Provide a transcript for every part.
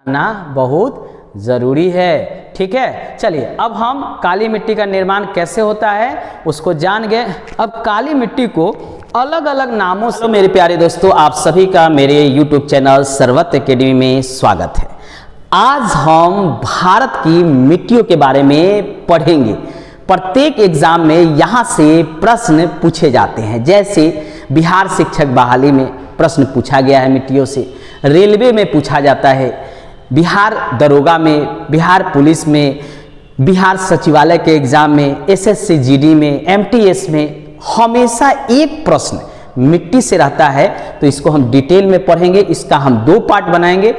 ना बहुत ज़रूरी है। ठीक है, चलिए अब हम काली मिट्टी का निर्माण कैसे होता है उसको जान गए। अब काली मिट्टी को अलग अलग नामों से, मेरे प्यारे दोस्तों, आप सभी का मेरे YouTube चैनल सर्वत्र एकेडमी में स्वागत है। आज हम भारत की मिट्टियों के बारे में पढ़ेंगे। प्रत्येक एग्जाम में यहाँ से प्रश्न पूछे जाते हैं, जैसे बिहार शिक्षक बहाली में प्रश्न पूछा गया है मिट्टियों से, रेलवे में पूछा जाता है, बिहार दरोगा में, बिहार पुलिस में, बिहार सचिवालय के एग्जाम में, एसएससी जीडी में, एमटीएस में हमेशा एक प्रश्न मिट्टी से रहता है। तो इसको हम डिटेल में पढ़ेंगे, इसका हम 2 पार्ट बनाएंगे,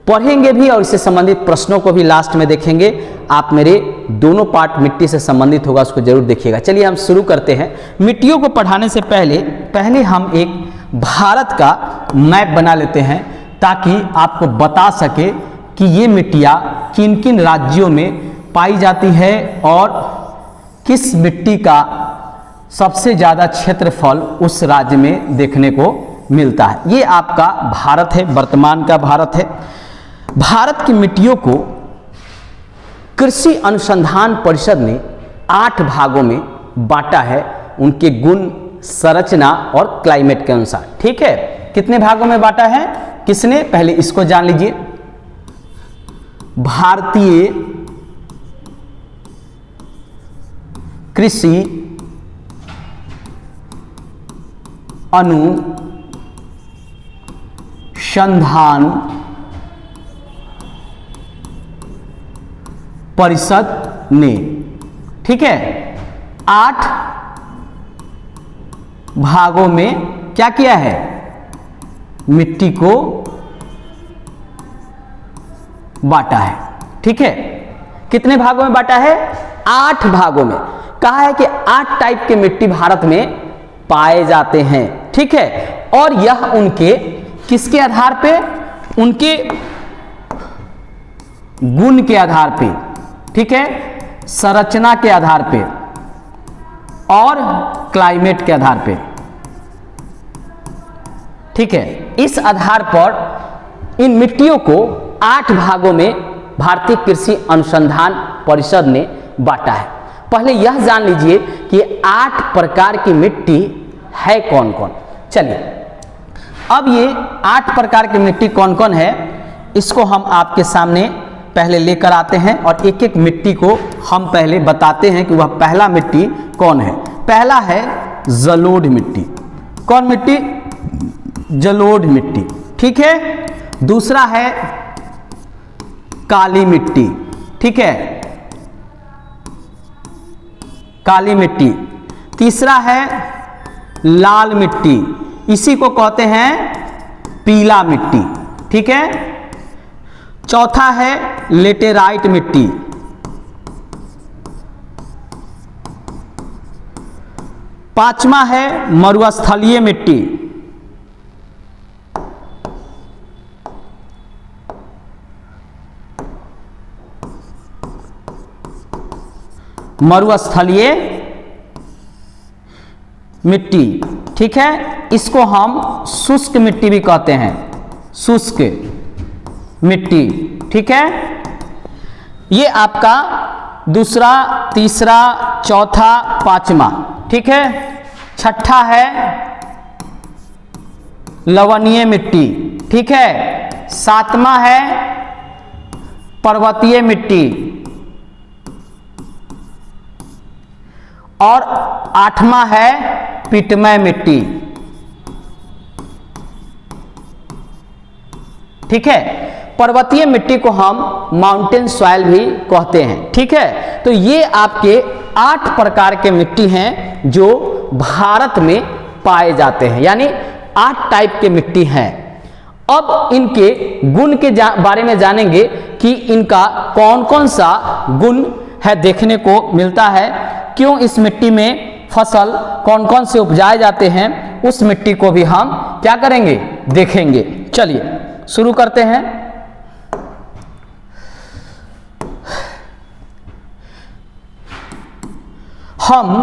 पढ़ेंगे भी और इससे संबंधित प्रश्नों को भी लास्ट में देखेंगे। आप मेरे दोनों पार्ट मिट्टी से संबंधित होगा, उसको जरूर देखिएगा। चलिए हम शुरू करते हैं। मिट्टियों को पढ़ाने से पहले हम एक भारत का मैप बना लेते हैं, ताकि आपको बता सके कि ये मिट्टियाँ किन किन राज्यों में पाई जाती है और किस मिट्टी का सबसे ज़्यादा क्षेत्रफल उस राज्य में देखने को मिलता है। ये आपका भारत है, वर्तमान का भारत है। भारत की मिट्टियों को कृषि अनुसंधान परिषद ने 8 भागों में बांटा है, उनके गुण, संरचना और क्लाइमेट के अनुसार। ठीक है, कितने भागों में बांटा है, किसने, पहले इसको जान लीजिए। भारतीय कृषि अनुसंधान परिषद ने, ठीक है, 8 भागों में क्या किया है, मिट्टी को बांटा है। ठीक है, कितने भागों में बांटा है, 8 भागों में। कहा है कि 8 टाइप के मिट्टी भारत में पाए जाते हैं। ठीक है, और यह उनके किसके आधार पे, उनके गुण के आधार पे, ठीक है, संरचना के आधार पे और क्लाइमेट के आधार पे। ठीक है, इस आधार पर इन मिट्टियों को 8 भागों में भारतीय कृषि अनुसंधान परिषद ने बांटा है। पहले यह जान लीजिए कि 8 प्रकार की मिट्टी है कौन कौन। चलिए, अब ये 8 प्रकार की मिट्टी कौन कौन है, इसको हम आपके सामने पहले लेकर आते हैं और एक एक मिट्टी को हम पहले बताते हैं कि वह पहला मिट्टी कौन है। पहला है जलोढ़ मिट्टी। कौन मिट्टी, जलोढ़ मिट्टी। ठीक है, दूसरा है काली मिट्टी। ठीक है, काली मिट्टी। तीसरा है लाल मिट्टी, इसी को कहते हैं पीला मिट्टी। ठीक है, चौथा है लेटेराइट मिट्टी। पांचवा है मरुस्थलीय मिट्टी। मरुस्थलीय मिट्टी। ठीक है, इसको हम शुष्क मिट्टी भी कहते हैं, शुष्क मिट्टी। ठीक है, ये आपका दूसरा, तीसरा, चौथा, पांचवा। ठीक है, छठा है लवणीय मिट्टी। ठीक है, सातवां है पर्वतीय मिट्टी और 8वां है पिटमय मिट्टी। ठीक है, पर्वतीय मिट्टी को हम माउंटेन सॉइल भी कहते हैं। ठीक है, तो ये आपके 8 प्रकार के मिट्टी हैं जो भारत में पाए जाते हैं, यानी 8 टाइप के मिट्टी हैं। अब इनके गुण के बारे में जानेंगे कि इनका कौन कौन सा गुण है देखने को मिलता है, क्यों इस मिट्टी में फसल कौन कौन से उपजाए जाते हैं, उस मिट्टी को भी हम क्या करेंगे, देखेंगे। चलिए शुरू करते हैं। हम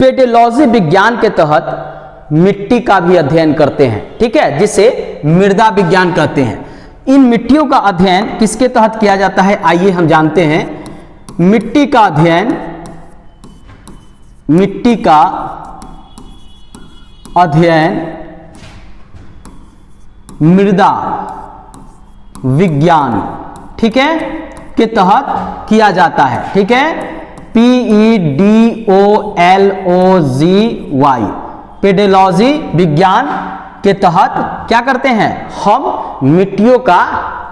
पेडोलॉजी विज्ञान के तहत मिट्टी का भी अध्ययन करते हैं। ठीक है, जिसे मृदा विज्ञान कहते हैं। इन मिट्टियों का अध्ययन किसके तहत किया जाता है, आइए हम जानते हैं। मिट्टी का अध्ययन मृदा विज्ञान, ठीक है, के तहत किया जाता है, ठीक है। PEDOLOGY, पेडोलॉजी विज्ञान के तहत क्या करते हैं, हम मिट्टियों का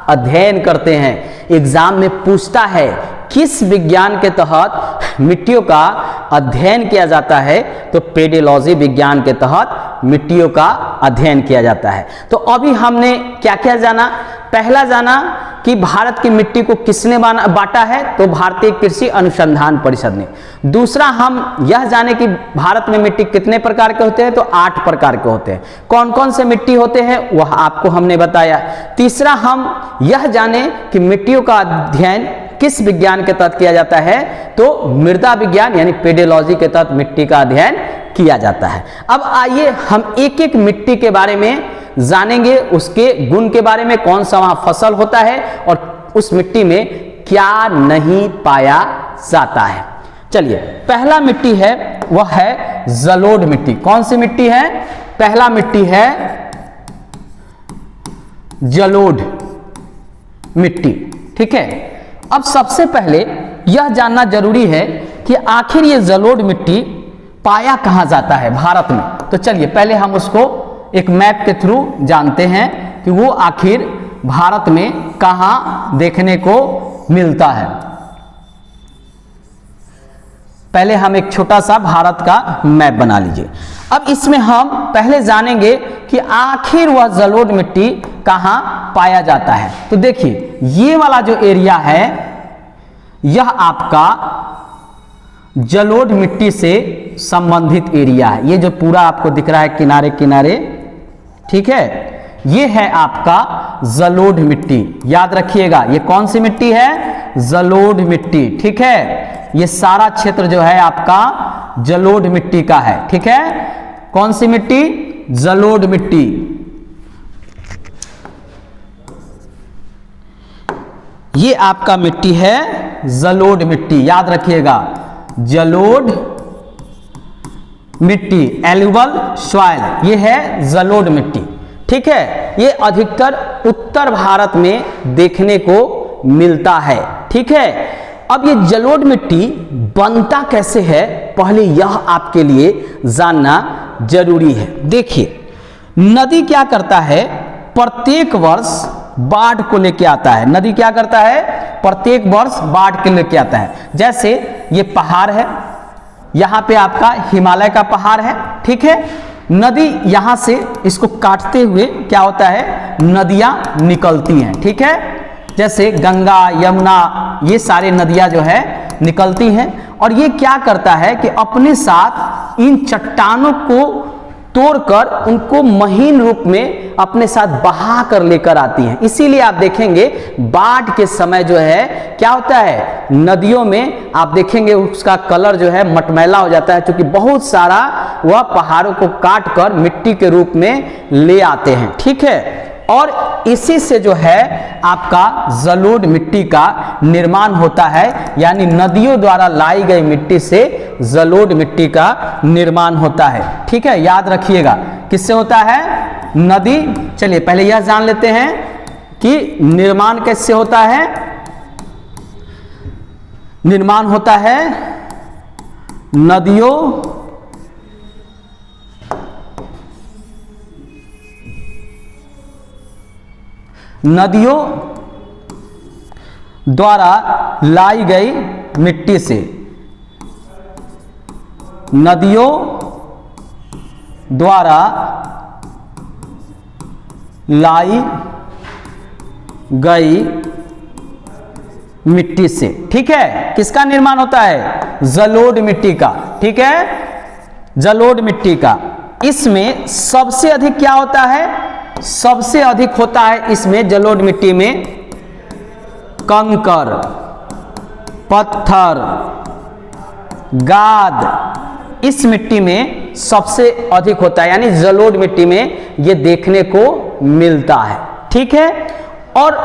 अध्ययन करते हैं। एग्जाम में पूछता है किस विज्ञान के तहत मिट्टियों का अध्ययन किया जाता है, तो पेडोलॉजी विज्ञान के तहत मिट्टियों का अध्ययन किया जाता है। तो अभी हमने क्या क्या जाना, पहला जाना कि भारत की मिट्टी को किसने बांटा है, तो भारतीय कृषि अनुसंधान परिषद ने। दूसरा हम यह जाने कि भारत में मिट्टी कितने प्रकार के होते हैं, तो 8 प्रकार के होते हैं। कौन कौन से मिट्टी होते हैं वह आपको हमने बताया। तीसरा हम यह जाने कि मिट्टियों का अध्ययन किस विज्ञान के तहत किया जाता है, तो मृदा विज्ञान यानी पेडोलॉजी के तहत मिट्टी का अध्ययन किया जाता है। अब आइए हम एक एक मिट्टी के बारे में जानेंगे, उसके गुण के बारे में, कौन सा वहां फसल होता है और उस मिट्टी में क्या नहीं पाया जाता है। चलिए, पहला मिट्टी है वह है जलोढ़ मिट्टी। कौन सी मिट्टी है, पहला मिट्टी है जलोढ़ मिट्टी, ठीक है। अब सबसे पहले यह जानना जरूरी है कि आखिर ये जलोढ़ मिट्टी पाया कहां जाता है भारत में। तो चलिए पहले हम उसको एक मैप के थ्रू जानते हैं कि वो आखिर भारत में कहां देखने को मिलता है। पहले हम एक छोटा सा भारत का मैप बना लीजिए। अब इसमें हम पहले जानेंगे कि आखिर वह जलोढ़ मिट्टी कहां पाया जाता है। तो देखिए, ये वाला जो एरिया है यह आपका जलोढ़ मिट्टी से संबंधित एरिया है। ये जो पूरा आपको दिख रहा है किनारे किनारे, ठीक है, ये है आपका जलोढ़ मिट्टी। याद रखिएगा, ये कौन सी मिट्टी है, जलोढ़ मिट्टी, ठीक है। ये सारा क्षेत्र जो है आपका जलोढ़ मिट्टी का है, ठीक है। कौन सी मिट्टी, जलोढ़ मिट्टी। ये आपका मिट्टी है जलोढ़ मिट्टी, याद रखिएगा, जलोढ़ मिट्टी, एल्यूवल सॉइल, ये है जलोढ़ मिट्टी, ठीक है। ये अधिकतर उत्तर भारत में देखने को मिलता है, ठीक है। अब ये जलोढ़ मिट्टी बनता कैसे है, पहले यह आपके लिए जानना जरूरी है। देखिए, नदी क्या करता है, प्रत्येक वर्ष बाढ़ को लेके आता है। नदी क्या करता है, प्रत्येक वर्ष बाढ़ के लेके आता है। जैसे ये पहाड़ है, यहां पे आपका हिमालय का पहाड़ है, ठीक है। नदी यहां से इसको काटते हुए क्या होता है, नदियां निकलती हैं, ठीक है। जैसे गंगा, यमुना, ये सारे नदियां जो है निकलती हैं। और ये क्या करता है कि अपने साथ इन चट्टानों को तोड़कर उनको महीन रूप में अपने साथ बहा कर लेकर आती हैं। इसीलिए आप देखेंगे बाढ़ के समय जो है क्या होता है, नदियों में आप देखेंगे उसका कलर जो है मटमैला हो जाता है, क्योंकि बहुत सारा वह पहाड़ों को काट कर मिट्टी के रूप में ले आते हैं, ठीक है। और इसी से जो है आपका जलोढ़ मिट्टी का निर्माण होता है, यानी नदियों द्वारा लाई गई मिट्टी से जलोढ़ मिट्टी का निर्माण होता है, ठीक है। याद रखिएगा किससे होता है, नदी। चलिए पहले यह जान लेते हैं कि निर्माण कैसे होता है। निर्माण होता है नदियों द्वारा लाई गई मिट्टी से, नदियों द्वारा लाई गई मिट्टी से, ठीक है। किसका निर्माण होता है, जलोढ़ मिट्टी का, ठीक है, जलोढ़ मिट्टी का। इसमें सबसे अधिक क्या होता है, सबसे अधिक होता है इसमें जलोढ़ मिट्टी में कंकर, पत्थर, गाद, इस मिट्टी में सबसे अधिक होता है, यानी जलोढ़ मिट्टी में ये देखने को मिलता है। ठीक है, और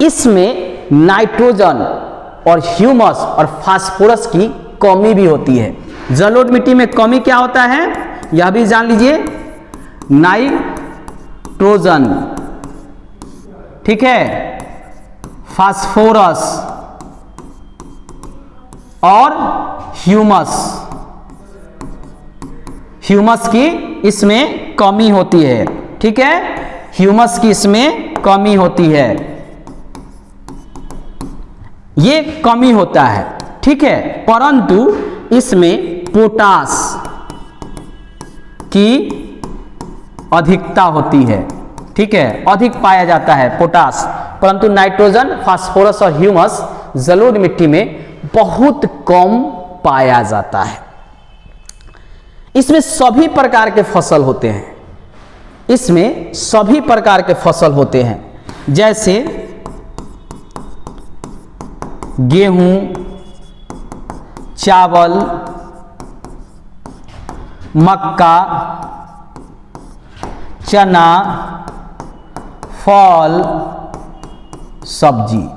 इसमें नाइट्रोजन और ह्यूमस और फास्फोरस की कमी भी होती है। जलोढ़ मिट्टी में कमी क्या होता है यह भी जान लीजिए, नाइट्रोजन, ठीक है, फास्फोरस और ह्यूमस, ह्यूमस की इसमें कमी होती है। ठीक है, ह्यूमस की इसमें कमी होती है, ये कमी होता है। ठीक है, परंतु इसमें पोटास की अधिकता होती है। ठीक है, अधिक पाया जाता है पोटास, परंतु नाइट्रोजन, फास्फोरस और ह्यूमस जलोढ़ मिट्टी में बहुत कम पाया जाता है। इसमें सभी प्रकार के फसल होते हैं, इसमें सभी प्रकार के फसल होते हैं, जैसे गेहूं, चावल, मक्का, चना, फल, सब्जी।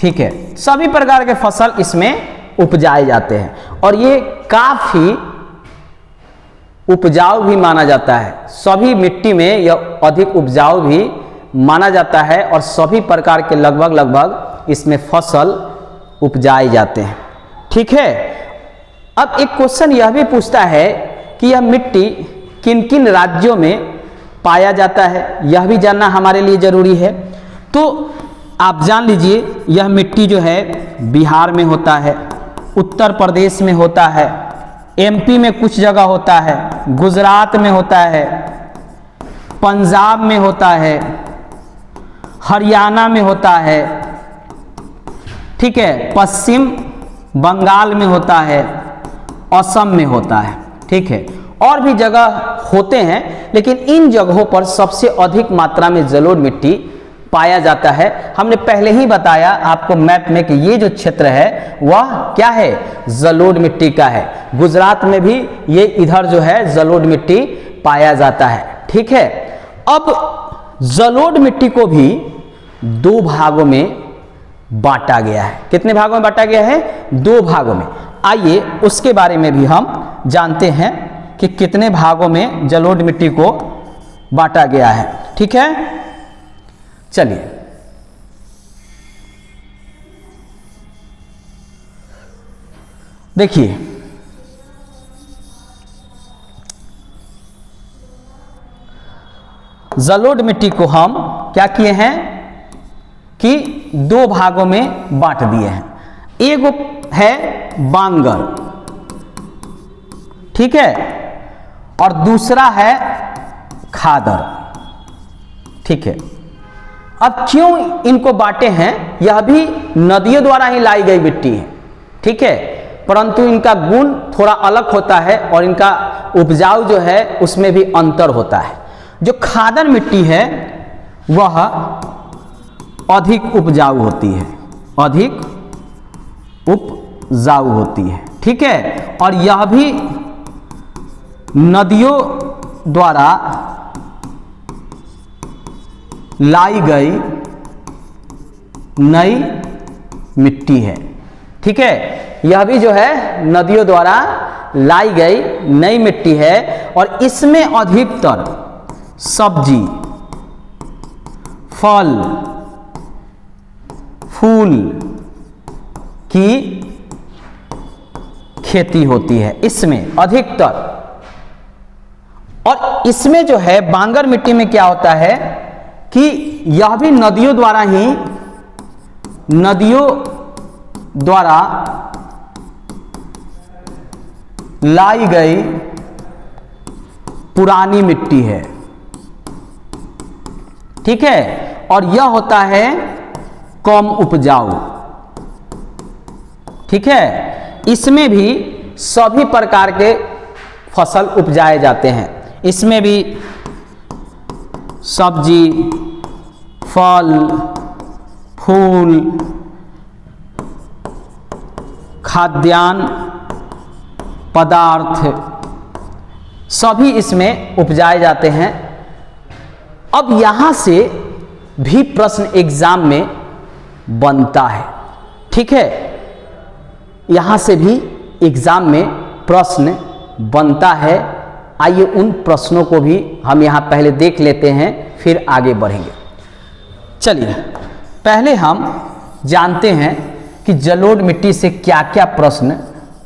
ठीक है, सभी प्रकार के फसल इसमें उपजाए जाते हैं और ये काफी उपजाऊ भी माना जाता है। सभी मिट्टी में यह अधिक उपजाऊ भी माना जाता है और सभी प्रकार के लगभग इसमें फसल उपजाए जाते हैं। ठीक है, अब एक क्वेश्चन यह भी पूछता है कि यह मिट्टी किन किन राज्यों में पाया जाता है, यह भी जानना हमारे लिए जरूरी है। तो आप जान लीजिए, यह मिट्टी जो है बिहार में होता है, उत्तर प्रदेश में होता है, एमपी में कुछ जगह होता है, गुजरात में होता है, पंजाब में होता है, हरियाणा में होता है, ठीक है, पश्चिम बंगाल में होता है, असम में होता है। ठीक है, और भी जगह होते हैं, लेकिन इन जगहों पर सबसे अधिक मात्रा में जलोढ़ मिट्टी पाया जाता है। हमने पहले ही बताया आपको मैप में कि ये जो क्षेत्र है वह क्या है, जलोढ़ मिट्टी का है। गुजरात में भी ये इधर जो है जलोढ़ मिट्टी पाया जाता है। ठीक है, अब जलोढ़ मिट्टी को भी दो भागों में बांटा गया है। कितने भागों में बांटा गया है? दो भागों में। आइए उसके बारे में भी हम जानते हैं कि कितने भागों में जलोढ़ मिट्टी को बांटा गया है। ठीक है, चलिए देखिए, जलोढ़ मिट्टी को हम क्या किए हैं कि दो भागों में बांट दिए हैं। एक है बांगर, ठीक है, और दूसरा है खादर। ठीक है, अब क्यों इनको बांटे हैं? यह भी नदियों द्वारा ही लाई गई मिट्टी है। ठीक है, परंतु इनका गुण थोड़ा अलग होता है और इनका उपजाऊ जो है उसमें भी अंतर होता है। जो खादर मिट्टी है वह अधिक उपजाऊ होती है, अधिक उपजाऊ होती है। ठीक है, और यह भी नदियों द्वारा लाई गई नई मिट्टी है। ठीक है, यह भी जो है नदियों द्वारा लाई गई नई मिट्टी है और इसमें अधिकतर सब्जी, फल, फूल की खेती होती है इसमें अधिकतर। और इसमें जो है बांगर मिट्टी में क्या होता है कि यह भी नदियों द्वारा लाई गई पुरानी मिट्टी है। ठीक है, और यह होता है कम उपजाऊ। ठीक है, इसमें भी सभी प्रकार के फसल उपजाए जाते हैं। इसमें भी सब्जी, फल, फूल, खाद्यान्न पदार्थ सभी इसमें उपजाए जाते हैं। अब यहां से भी प्रश्न एग्जाम में बनता है, ठीक है, यहां से भी एग्जाम में प्रश्न बनता है। आइए उन प्रश्नों को भी हम यहां पहले देख लेते हैं, फिर आगे बढ़ेंगे। चलिए पहले हम जानते हैं कि जलोढ़ मिट्टी से क्या क्या प्रश्न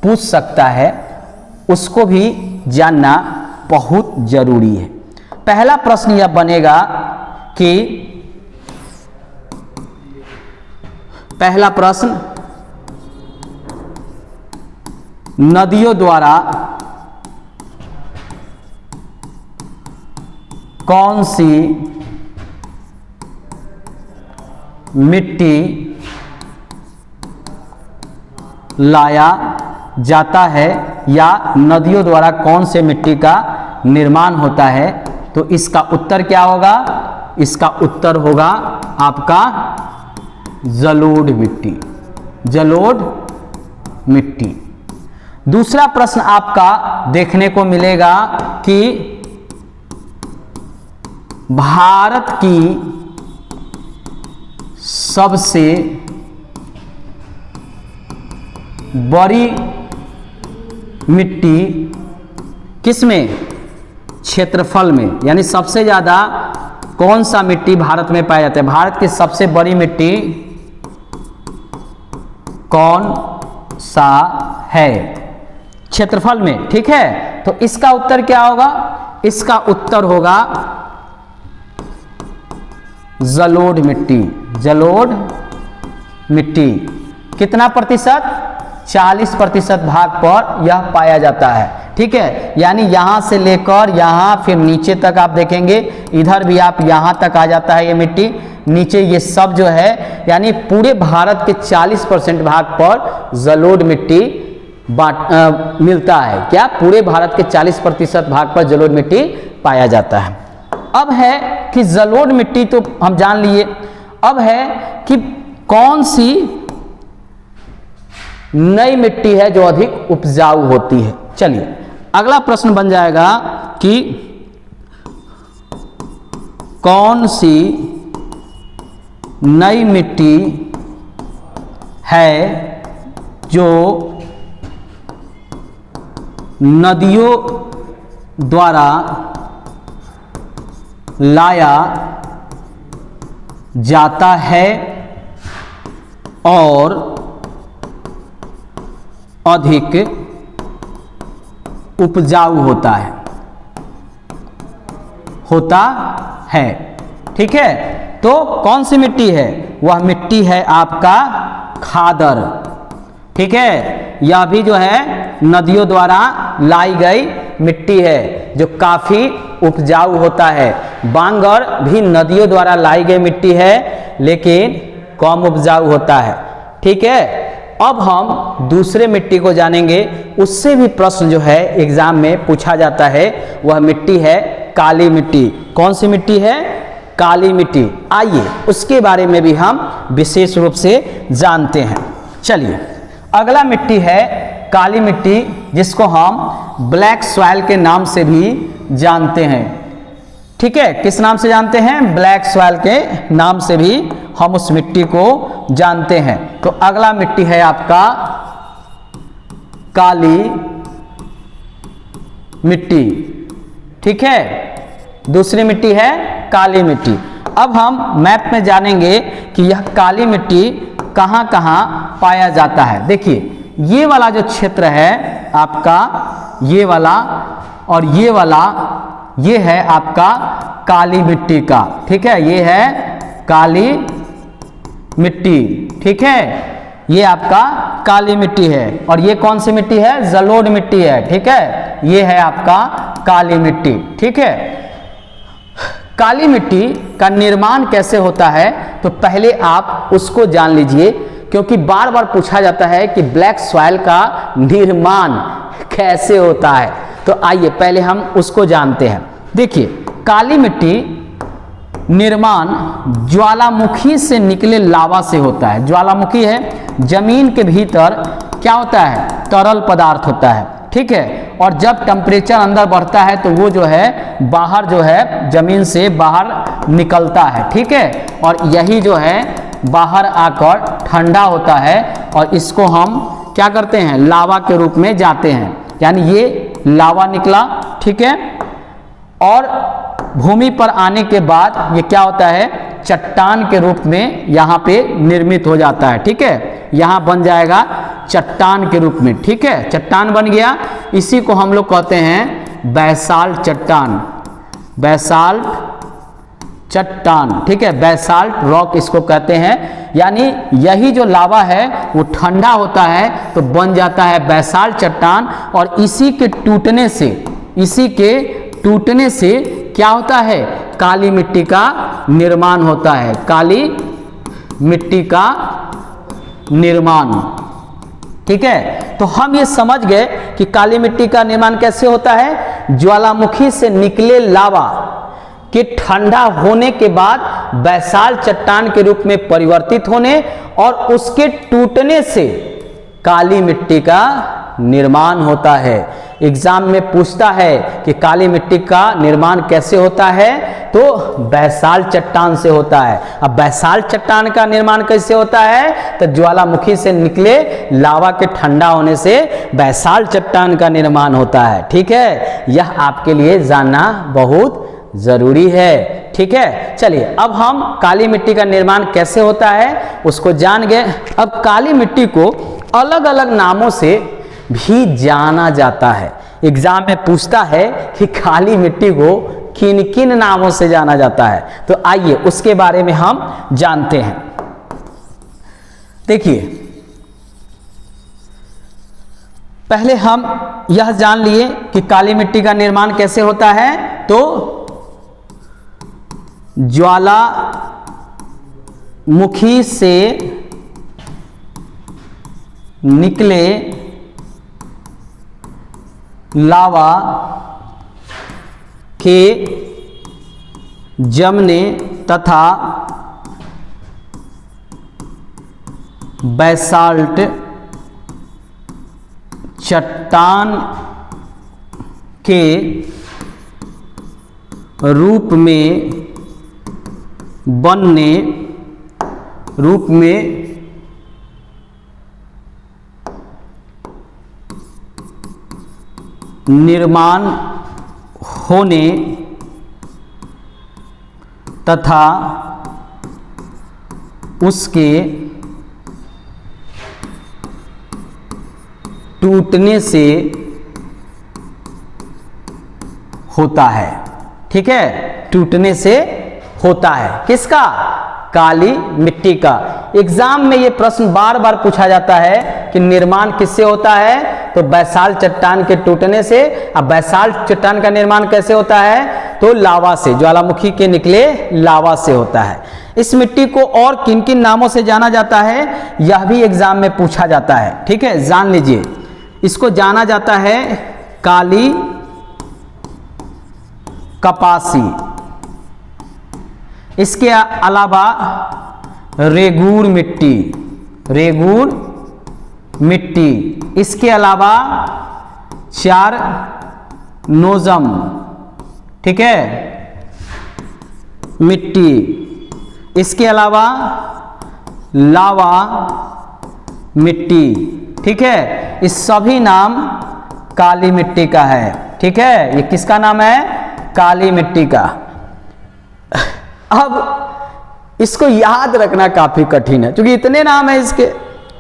पूछ सकता है, उसको भी जानना बहुत जरूरी है। पहला प्रश्न यह बनेगा कि पहला प्रश्न, नदियों द्वारा कौन सी मिट्टी लाया जाता है, या नदियों द्वारा कौन से मिट्टी का निर्माण होता है? तो इसका उत्तर क्या होगा? इसका उत्तर होगा आपका जलोढ़ मिट्टी, जलोढ़ मिट्टी। दूसरा प्रश्न आपका देखने को मिलेगा कि भारत की सबसे बड़ी मिट्टी किसमें? क्षेत्रफल में, यानी सबसे ज्यादा कौन सा मिट्टी भारत में पाया जाता है? भारत की सबसे बड़ी मिट्टी कौन सा है क्षेत्रफल में, ठीक है। तो इसका उत्तर क्या होगा? इसका उत्तर होगा जलोढ़ मिट्टी, जलोढ़ मिट्टी। कितना प्रतिशत? 40% भाग पर यह पाया जाता है, ठीक है। यानी यहां से लेकर यहां फिर नीचे तक आप देखेंगे, इधर भी आप यहां तक आ जाता है ये मिट्टी, नीचे ये सब जो है, यानी पूरे भारत के 40% भाग पर जलोढ़ मिट्टी मिलता है। क्या? पूरे भारत के 40% भाग पर जलोढ़ मिट्टी पाया जाता है। अब है कि जलोढ़ मिट्टी तो हम जान लिए, अब है कि कौन सी नई मिट्टी है जो अधिक उपजाऊ होती है। चलिए अगला प्रश्न बन जाएगा कि कौन सी नई मिट्टी है जो नदियों द्वारा लाया जाता है और अधिक उपजाऊ होता है, ठीक है। तो कौन सी मिट्टी है? वह मिट्टी है आपका खादर, ठीक है। यह भी जो है नदियों द्वारा लाई गई मिट्टी है जो काफी उपजाऊ होता है। बांगर भी नदियों द्वारा लाई गई मिट्टी है लेकिन कम उपजाऊ होता है, ठीक है। अब हम दूसरे मिट्टी को जानेंगे, उससे भी प्रश्न जो है एग्जाम में पूछा जाता है। वह मिट्टी है काली मिट्टी। कौन सी मिट्टी है? काली मिट्टी। आइए उसके बारे में भी हम विशेष रूप से जानते हैं। चलिए अगला मिट्टी है काली मिट्टी, जिसको हम ब्लैक सॉइल के नाम से भी जानते हैं, ठीक है। किस नाम से जानते हैं? ब्लैक सॉइल के नाम से भी हम उस मिट्टी को जानते हैं। तो अगला मिट्टी है आपका काली मिट्टी, ठीक है। दूसरी मिट्टी है काली मिट्टी। अब हम मैप में जानेंगे कि यह काली मिट्टी कहां कहां पाया जाता है। देखिए ये वाला जो क्षेत्र है आपका, ये वाला और ये वाला, ये है आपका काली मिट्टी का, ठीक है। ये है काली मिट्टी, ठीक है। ये आपका काली मिट्टी है। और ये कौन सी मिट्टी है? जलोढ़ मिट्टी है, ठीक है। ये है आपका काली मिट्टी, ठीक है। काली मिट्टी का निर्माण कैसे होता है, तो पहले आप उसको जान लीजिए, क्योंकि बार बार पूछा जाता है कि ब्लैक सॉइल का निर्माण कैसे होता है। तो आइए पहले हम उसको जानते हैं। देखिए काली मिट्टी निर्माण ज्वालामुखी से निकले लावा से होता है। ज्वालामुखी है, जमीन के भीतर क्या होता है? तरल पदार्थ होता है, ठीक है। और जब टेम्परेचर अंदर बढ़ता है तो वो जो है बाहर जो है जमीन से बाहर निकलता है, ठीक है। और यही जो है बाहर आकर ठंडा होता है और इसको हम क्या करते हैं, लावा के रूप में जाते हैं, यानी ये लावा निकला, ठीक है। और भूमि पर आने के बाद ये क्या होता है, चट्टान के रूप में यहाँ पे निर्मित हो जाता है, ठीक है। यहाँ बन जाएगा चट्टान के रूप में, ठीक है। चट्टान बन गया, इसी को हम लोग कहते हैं बैसाल्ट चट्टान, बैसाल्ट चट्टान, ठीक है। बैसाल्ट रॉक इसको कहते हैं। यानी यही जो लावा है वो ठंडा होता है तो बन जाता है बैसाल्ट चट्टान। और इसी के टूटने से, इसी के टूटने से क्या होता है, काली मिट्टी का निर्माण होता है, काली मिट्टी का निर्माण, ठीक है। तो हम ये समझ गए कि काली मिट्टी का निर्माण कैसे होता है, ज्वालामुखी से निकले लावा के ठंडा होने के बाद बैसाल्ट चट्टान के रूप में परिवर्तित होने और उसके टूटने से काली मिट्टी का निर्माण होता है। एग्जाम में पूछता है कि काली मिट्टी का निर्माण कैसे होता है, तो बैसाल्ट चट्टान से होता है। अब बैसाल्ट चट्टान का निर्माण कैसे होता है, तो ज्वालामुखी से निकले लावा के ठंडा होने से बैसाल्ट चट्टान का निर्माण होता है, ठीक है। यह आपके लिए जानना बहुत जरूरी है, ठीक है। चलिए अब हम काली मिट्टी का निर्माण कैसे होता है उसको जान गए। अब काली मिट्टी को अलग अलग नामों से भी जाना जाता है। एग्जाम में पूछता है कि काली मिट्टी को किन किन नामों से जाना जाता है, तो आइए उसके बारे में हम जानते हैं। देखिए, पहले हम यह जान लिए कि काली मिट्टी का निर्माण कैसे होता है, तो ज्वालामुखी से निकले लावा के जमने तथा बैसाल्ट चट्टान के रूप में बनने, रूप में निर्माण होने तथा उसके टूटने से होता है, ठीक है। टूटने से होता है किसका, काली मिट्टी का। एग्जाम में ये प्रश्न बार बार पूछा जाता है कि निर्माण किससे होता है, तो बैसाल्ट चट्टान के टूटने से। अब बैसाल्ट चट्टान का निर्माण कैसे होता है, तो लावा से, ज्वालामुखी के निकले लावा से होता है। इस मिट्टी को और किन किन नामों से जाना जाता है, यह भी एग्जाम में पूछा जाता है, ठीक है। जान लीजिए, इसको जाना जाता है काली कपासी, इसके अलावा रेगूर मिट्टी, रेगूर मिट्टी, इसके अलावा चार नोजम, ठीक है, मिट्टी, इसके अलावा लावा मिट्टी, ठीक है। इस सभी नाम काली मिट्टी का है, ठीक है। ये किसका नाम है, काली मिट्टी का। अब इसको याद रखना काफी कठिन है क्योंकि इतने नाम है इसके,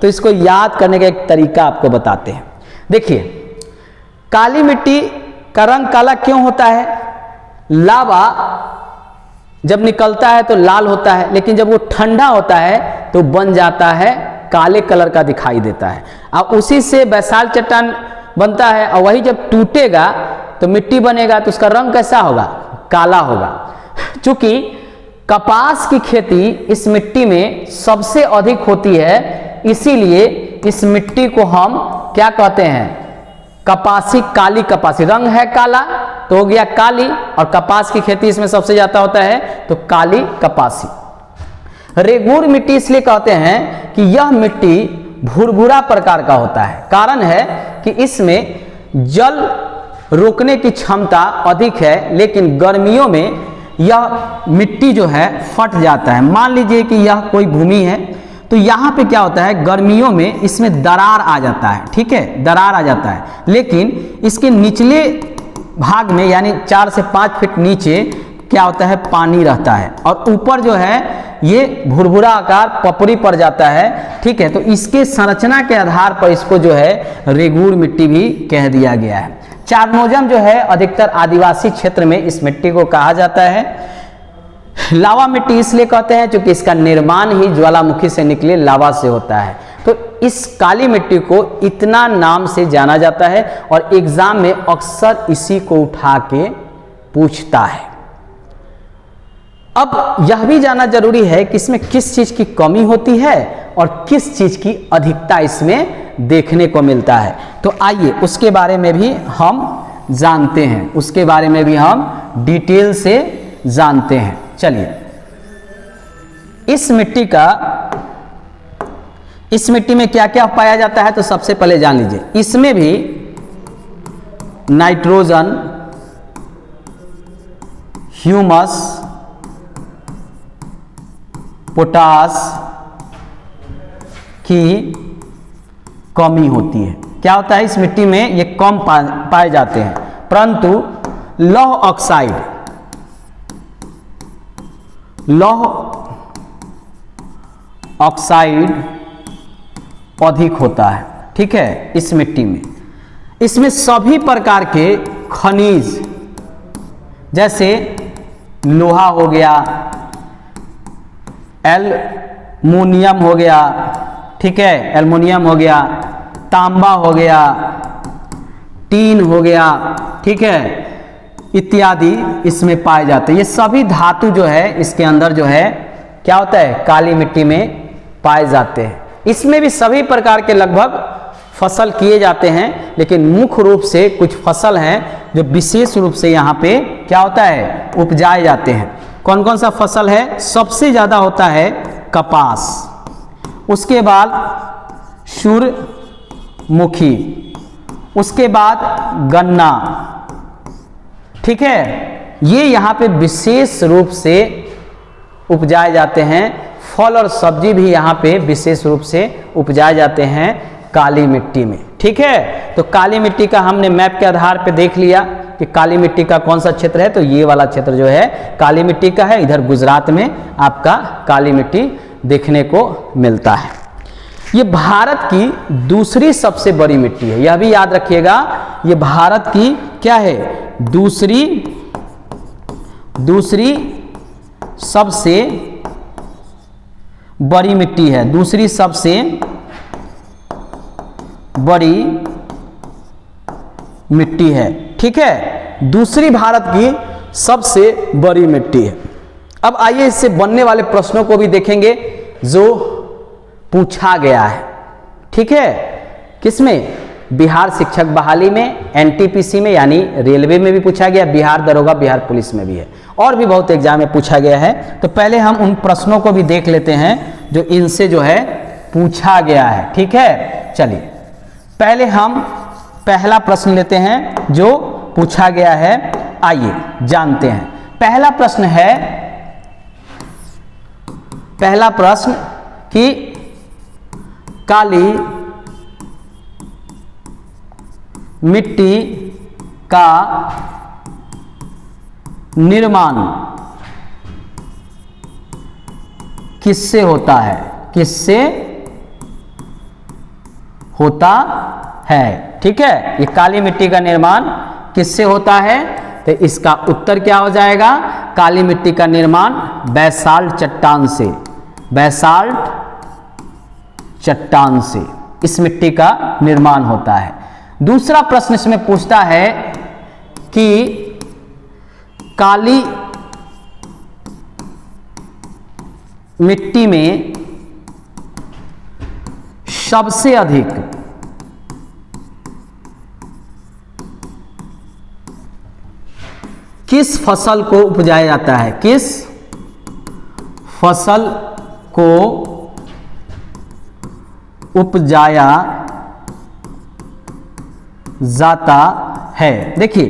तो इसको याद करने का एक तरीका आपको बताते हैं। देखिए, काली मिट्टी का रंग काला क्यों होता है, लावा जब निकलता है तो लाल होता है, लेकिन जब वो ठंडा होता है तो बन जाता है काले कलर का दिखाई देता है। अब उसी से बैसाल्ट चट्टान बनता है और वही जब टूटेगा तो मिट्टी बनेगा, तो उसका रंग कैसा होगा, काला होगा। चूंकि कपास की खेती इस मिट्टी में सबसे अधिक होती है, इसीलिए इस मिट्टी को हम क्या कहते हैं, कपासी, काली कपासी। रंग है काला तो हो गया काली, और कपास की खेती इसमें सबसे ज्यादा होता है तो काली कपासी। रेगूर मिट्टी इसलिए कहते हैं कि यह मिट्टी भुरभुरा प्रकार का होता है। कारण है कि इसमें जल रोकने की क्षमता अधिक है, लेकिन गर्मियों में यह मिट्टी जो है फट जाता है। मान लीजिए कि यह कोई भूमि है, तो यहाँ पे क्या होता है, गर्मियों में इसमें दरार आ जाता है, ठीक है, दरार आ जाता है, लेकिन इसके निचले भाग में यानी 4 से 5 फीट नीचे क्या होता है, पानी रहता है, और ऊपर जो है ये भुरभुरा आकार पपड़ी पड़ जाता है, ठीक है। तो इसके संरचना के आधार पर इसको जो है रेगूर मिट्टी भी कह दिया गया है। चारनोजम जो है अधिकतर आदिवासी क्षेत्र में इस मिट्टी को कहा जाता है। लावा मिट्टी इसलिए कहते हैं क्योंकि इसका निर्माण ही ज्वालामुखी से निकले लावा से होता है। तो इस काली मिट्टी को इतना नाम से जाना जाता है और एग्जाम में अक्सर इसी को उठा के पूछता है। अब यह भी जानना जरूरी है कि इसमें किस चीज की कमी होती है और किस चीज की अधिकता इसमें देखने को मिलता है। तो आइए उसके बारे में भी हम जानते हैं, उसके बारे में भी हम डिटेल से जानते हैं। चलिए, इस मिट्टी में क्या क्या पाया जाता है तो सबसे पहले जान लीजिए। इसमें भी नाइट्रोजन, ह्यूमस, पोटास की कमी होती है। क्या होता है, इस मिट्टी में ये कम पाए जाते हैं, परंतु लौह ऑक्साइड अधिक होता है, ठीक है, इस मिट्टी में। इसमें सभी प्रकार के खनिज जैसे लोहा हो गया, एल्युमिनियम हो गया, ठीक है, एल्युमिनियम हो गया, तांबा हो गया, टीन हो गया, ठीक है, इत्यादि इसमें पाए जाते हैं। ये सभी धातु जो है इसके अंदर जो है क्या होता है, काली मिट्टी में पाए जाते हैं। इसमें भी सभी प्रकार के लगभग फसल किए जाते हैं, लेकिन मुख्य रूप से कुछ फसल हैं जो विशेष रूप से यहाँ पे क्या होता है, उपजाए जाते हैं। कौन कौन सा फसल है, सबसे ज्यादा होता है कपास, उसके बाद सूर्यमुखी, उसके बाद गन्ना, ठीक है, ये यहाँ पे विशेष रूप से उपजाए जाते हैं। फल और सब्जी भी यहाँ पे विशेष रूप से उपजाए जाते हैं काली मिट्टी में, ठीक है। तो काली मिट्टी का हमने मैप के आधार पे देख लिया कि काली मिट्टी का कौन सा क्षेत्र है, तो ये वाला क्षेत्र जो है काली मिट्टी का है। इधर गुजरात में आपका काली मिट्टी देखने को मिलता है। ये भारत की दूसरी सबसे बड़ी मिट्टी है, यह भी याद रखिएगा, ये भारत की क्या है, दूसरी सबसे बड़ी मिट्टी है, दूसरी सबसे बड़ी मिट्टी है, ठीक है, दूसरी भारत की सबसे बड़ी मिट्टी है। अब आइए इससे बनने वाले प्रश्नों को भी देखेंगे जो पूछा गया है, ठीक है, किसमें, बिहार शिक्षक बहाली में, एनटीपीसी में यानी रेलवे में भी पूछा गया, बिहार दरोगा, बिहार पुलिस में भी है, और भी बहुत एग्जाम में पूछा गया है। तो पहले हम उन प्रश्नों को भी देख लेते हैं जो इनसे जो है पूछा गया है, ठीक है। चलिए पहले हम पहला प्रश्न लेते हैं जो पूछा गया है, आइए जानते हैं। पहला प्रश्न कि काली मिट्टी का निर्माण किससे होता है, किससे होता है, ठीक है, ये काली मिट्टी का निर्माण किससे होता है, तो इसका उत्तर क्या हो जाएगा, काली मिट्टी का निर्माण बैसाल्ट चट्टान से, बैसाल्ट चट्टान से इस मिट्टी का निर्माण होता है। दूसरा प्रश्न इसमें पूछता है कि काली मिट्टी में सबसे अधिक किस फसल को उपजाया जाता है, किस फसल को उपजाया जाता है। देखिए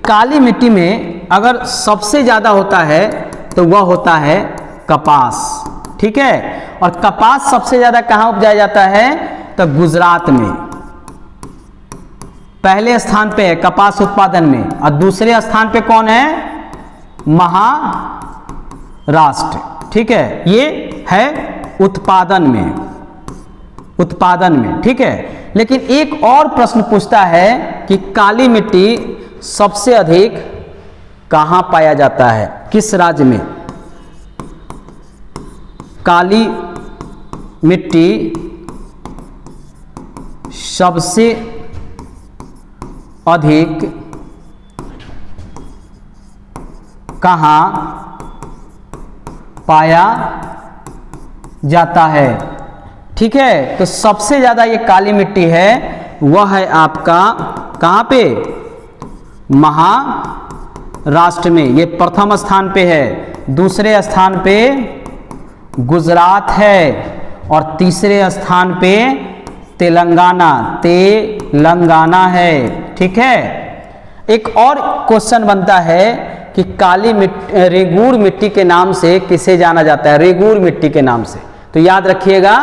काली मिट्टी में अगर सबसे ज़्यादा होता है तो वह होता है कपास, ठीक है। और कपास सबसे ज़्यादा कहाँ उपजाया जाता है? तो गुजरात में पहले स्थान पे है कपास उत्पादन में, और दूसरे स्थान पे कौन है? महाराष्ट्र, ठीक है। ये है उत्पादन में, ठीक है। लेकिन एक और प्रश्न पूछता है कि काली मिट्टी सबसे अधिक कहाँ पाया जाता है, किस राज्य में? काली मिट्टी सबसे अधिक कहाँ पाया जाता है, ठीक है। तो सबसे ज़्यादा ये काली मिट्टी है वह है आपका कहाँ पे? महाराष्ट्र में, ये प्रथम स्थान पे है। दूसरे स्थान पे गुजरात है और तीसरे स्थान पे तेलंगाना है, ठीक है। एक और क्वेश्चन बनता है कि काली मिट्टी रेगूर मिट्टी के नाम से किसे जाना जाता है? रेगूर मिट्टी के नाम से। तो याद रखिएगा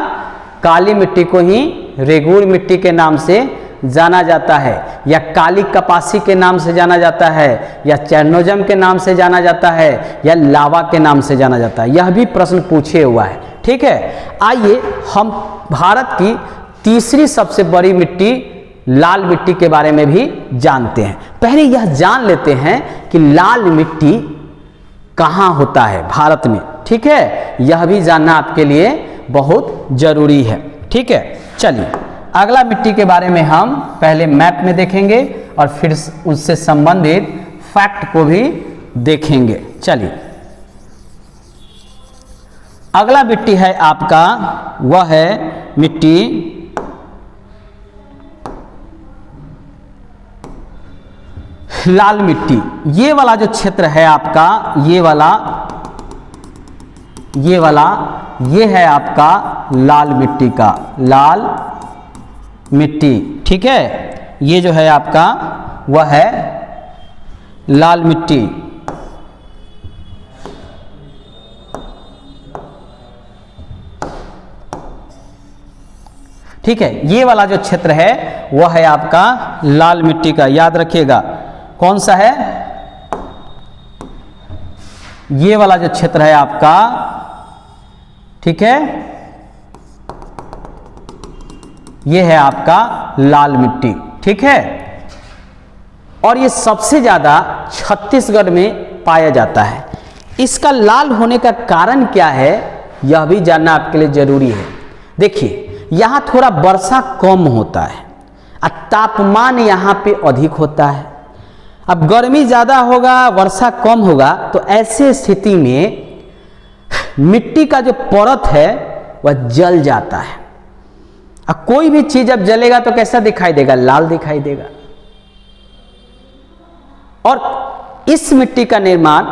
काली मिट्टी को ही रेगूर मिट्टी के नाम से जाना जाता है, या काली कपासी के नाम से जाना जाता है, या चेरनोजम के नाम से जाना जाता है, या लावा के नाम से जाना जाता है। यह भी प्रश्न पूछे हुआ है, ठीक है। आइए हम भारत की तीसरी सबसे बड़ी मिट्टी लाल मिट्टी के बारे में भी जानते हैं। पहले यह जान लेते हैं कि लाल मिट्टी कहाँ होता है भारत में, ठीक है। यह भी जानना आपके लिए बहुत जरूरी है, ठीक है। चलिए अगला मिट्टी के बारे में हम पहले मैप में देखेंगे और फिर उससे संबंधित फैक्ट को भी देखेंगे। चलिए अगला मिट्टी है आपका, वह है मिट्टी लाल मिट्टी। ये वाला जो क्षेत्र है आपका, ये है आपका लाल मिट्टी का, लाल मिट्टी, ठीक है। ये जो है आपका वह है लाल मिट्टी, ठीक है। ये वाला जो क्षेत्र है वह है आपका लाल मिट्टी का। याद रखिएगा कौन सा है? ये वाला जो क्षेत्र है आपका, ठीक है, ये है आपका लाल मिट्टी, ठीक है। और ये सबसे ज्यादा छत्तीसगढ़ में पाया जाता है। इसका लाल होने का कारण क्या है यह भी जानना आपके लिए जरूरी है। देखिए यहां थोड़ा वर्षा कम होता है और तापमान यहां पे अधिक होता है। अब गर्मी ज़्यादा होगा, वर्षा कम होगा, तो ऐसे स्थिति में मिट्टी का जो परत है वह जल जाता है। अब कोई भी चीज जब जलेगा तो कैसा दिखाई देगा? लाल दिखाई देगा। और इस मिट्टी का निर्माण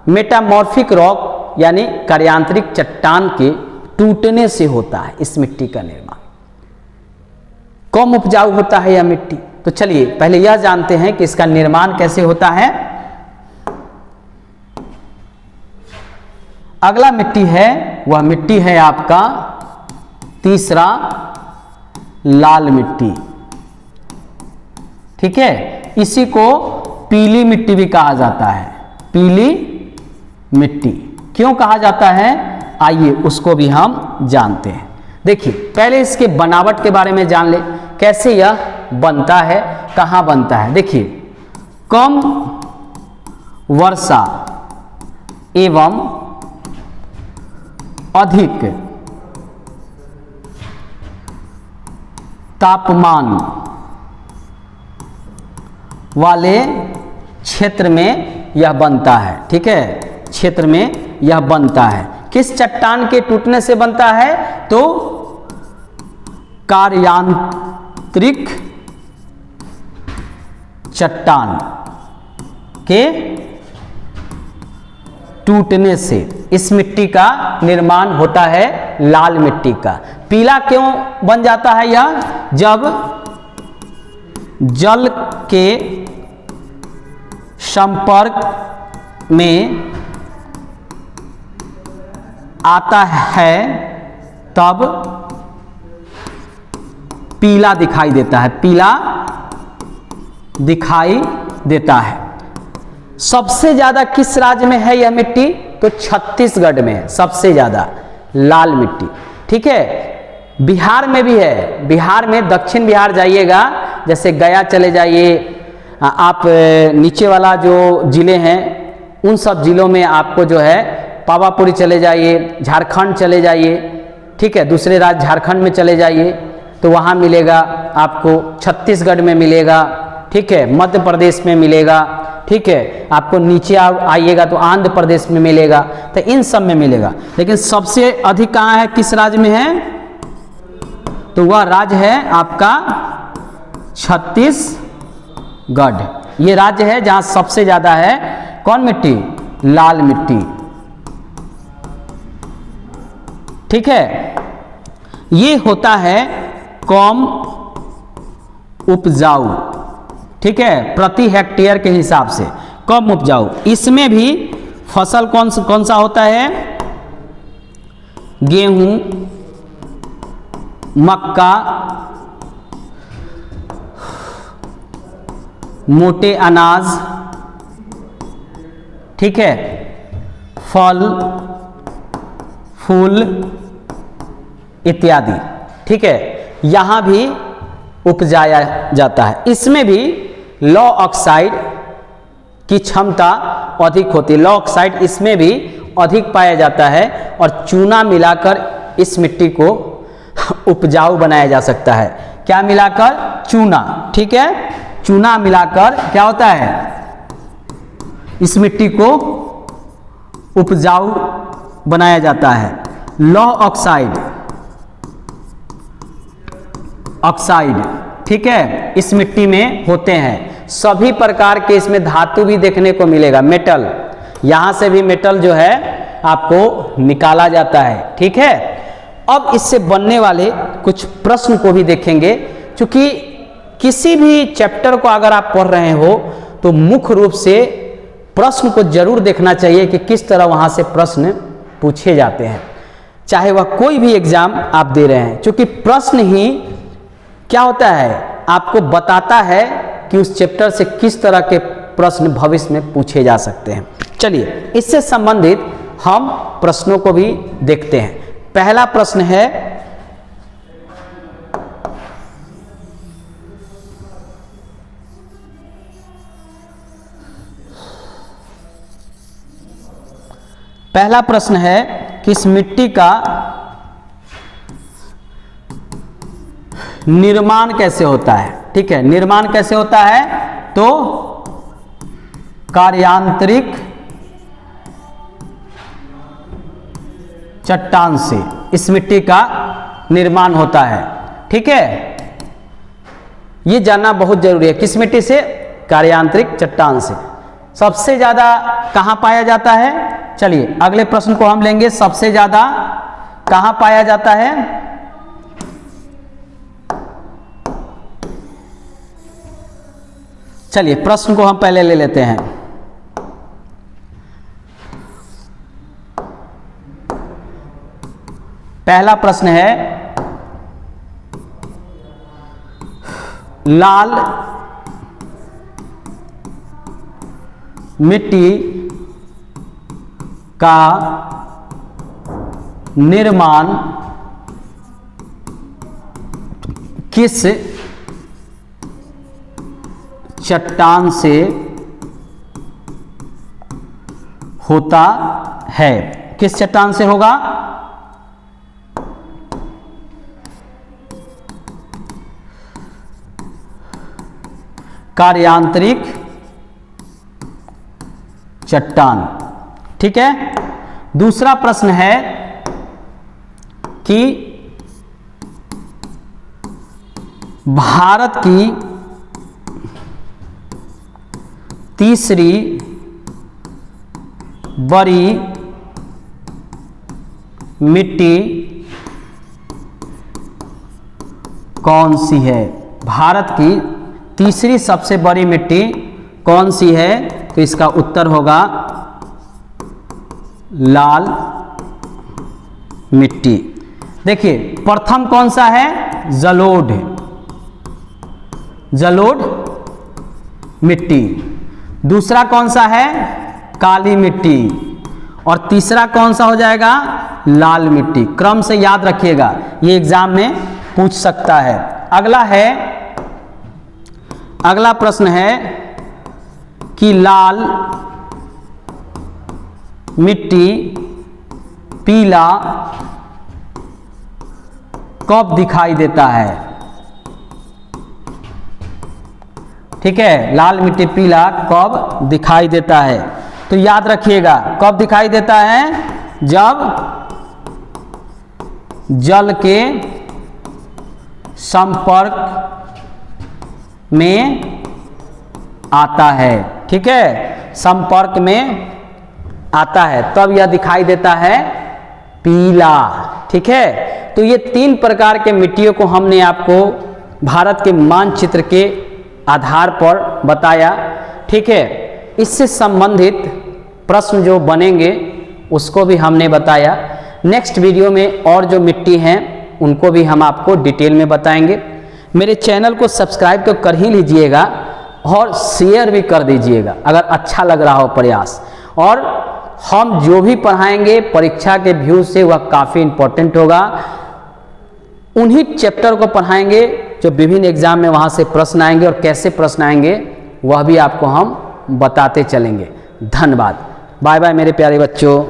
मेटामॉर्फिक रॉक यानी कार्यांतरिक चट्टान के टूटने से होता है। इस मिट्टी का निर्माण कम उपजाऊ होता है यह मिट्टी। तो चलिए पहले यह जानते हैं कि इसका निर्माण कैसे होता है। अगला मिट्टी है वह मिट्टी है आपका तीसरा लाल मिट्टी, ठीक है। इसी को पीली मिट्टी भी कहा जाता है। पीली मिट्टी क्यों कहा जाता है आइए उसको भी हम जानते हैं। देखिए पहले इसके बनावट के बारे में जान ले, कैसे यह बनता है, कहाँ बनता है। देखिए कम वर्षा एवं अधिक तापमान वाले क्षेत्र में यह बनता है, ठीक है। क्षेत्र में यह बनता है। किस चट्टान के टूटने से बनता है? तो कार्यांतरिक चट्टान के टूटने से इस मिट्टी का निर्माण होता है लाल मिट्टी का। पीला क्यों बन जाता है यह? जब जल के संपर्क में आता है तब पीला दिखाई देता है, पीला दिखाई देता है। सबसे ज्यादा किस राज्य में है यह मिट्टी? तो छत्तीसगढ़ में है सबसे ज्यादा लाल मिट्टी। ठीक है, बिहार में भी है। बिहार में दक्षिण बिहार जाइएगा, जैसे गया चले जाइए आप, नीचे वाला जो जिले हैं उन सब जिलों में आपको जो है, पावापुरी चले जाइए, झारखंड चले जाइए, ठीक है, दूसरे राज्य झारखंड में चले जाइए तो वहाँ मिलेगा आपको, छत्तीसगढ़ में मिलेगा, ठीक है, मध्य प्रदेश में मिलेगा, ठीक है, आपको नीचे आइएगा तो आंध्र प्रदेश में मिलेगा, तो इन सब में मिलेगा। लेकिन सबसे अधिक कहाँ है, किस राज्य में है? तो वह राज्य है आपका छत्तीसगढ़। ये राज्य है जहां सबसे ज्यादा है कौन मिट्टी? लाल मिट्टी। ठीक है, ये होता है कम उपजाऊ, ठीक है, प्रति हेक्टेयर के हिसाब से कम उपजाऊ। इसमें भी फसल कौन सा होता है? गेहूं, मक्का, मोटे अनाज, ठीक है, फल फूल इत्यादि, ठीक है, यहां भी उपजाया जाता है। इसमें भी लौ ऑक्साइड की क्षमता अधिक होती है, लौ ऑक्साइड इसमें भी अधिक पाया जाता है और चूना मिलाकर इस मिट्टी को उपजाऊ बनाया जा सकता है। क्या मिलाकर? चूना, ठीक है, चूना मिलाकर क्या होता है, इस मिट्टी को उपजाऊ बनाया जाता है। लौ ऑक्साइड, ठीक है, इस मिट्टी में होते हैं। सभी प्रकार के इसमें धातु भी देखने को मिलेगा, मेटल, यहां से भी मेटल जो है आपको निकाला जाता है। ठीक है, अब इससे बनने वाले कुछ प्रश्न को भी देखेंगे, क्योंकि किसी भी चैप्टर को अगर आप पढ़ रहे हो तो मुख्य रूप से प्रश्न को जरूर देखना चाहिए कि किस तरह वहां से प्रश्न पूछे जाते हैं, चाहे वह कोई भी एग्जाम आप दे रहे हैं, क्योंकि प्रश्न ही क्या होता है, आपको बताता है कि उस चैप्टर से किस तरह के प्रश्न भविष्य में पूछे जा सकते हैं। चलिए, इससे संबंधित हम प्रश्नों को भी देखते हैं। पहला प्रश्न है, कि इस मिट्टी का निर्माण कैसे होता है। ठीक है, निर्माण कैसे होता है? तो कार्यांतरिक चट्टान से इस मिट्टी का निर्माण होता है। ठीक है, ये जानना बहुत जरूरी है। किस मिट्टी से? कार्यांतरिक चट्टान से। सबसे ज्यादा कहां पाया जाता है? चलिए अगले प्रश्न को हम लेंगे, सबसे ज्यादा कहां पाया जाता है? चलिए प्रश्न को हम पहले ले लेते हैं। पहला प्रश्न है, लाल मिट्टी का निर्माण किस चट्टान से होता है? किस चट्टान से होगा? कार्यांतरिक चट्टान। ठीक है, दूसरा प्रश्न है कि भारत की तीसरी बड़ी मिट्टी कौन सी है? भारत की तीसरी सबसे बड़ी मिट्टी कौन सी है? तो इसका उत्तर होगा लाल मिट्टी। देखिए प्रथम कौन सा है? जलोढ़, जलोढ़ मिट्टी। दूसरा कौन सा है? काली मिट्टी। और तीसरा कौन सा हो जाएगा? लाल मिट्टी। क्रम से याद रखिएगा, ये एग्जाम में पूछ सकता है। अगला प्रश्न है कि लाल मिट्टी पीला कब दिखाई देता है? ठीक है, लाल मिट्टी पीला कब दिखाई देता है? तो याद रखिएगा कब दिखाई देता है? जब जल के संपर्क में आता है। ठीक है, संपर्क में आता है तब यह दिखाई देता है पीला। ठीक है, तो ये 3 प्रकार के मिट्टियों को हमने आपको भारत के मानचित्र के आधार पर बताया। ठीक है, इससे संबंधित प्रश्न जो बनेंगे उसको भी हमने बताया। नेक्स्ट वीडियो में और जो मिट्टी हैं उनको भी हम आपको डिटेल में बताएंगे। मेरे चैनल को सब्सक्राइब तो कर ही लीजिएगा और शेयर भी कर दीजिएगा अगर अच्छा लग रहा हो प्रयास। और हम जो भी पढ़ाएंगे परीक्षा के व्यू से वह काफ़ी इम्पोर्टेंट होगा। उन्हीं चैप्टर को पढ़ाएंगे जो विभिन्न एग्जाम में वहाँ से प्रश्न आएंगे, और कैसे प्रश्न आएंगे वह भी आपको हम बताते चलेंगे। धन्यवाद, बाय बाय मेरे प्यारे बच्चों।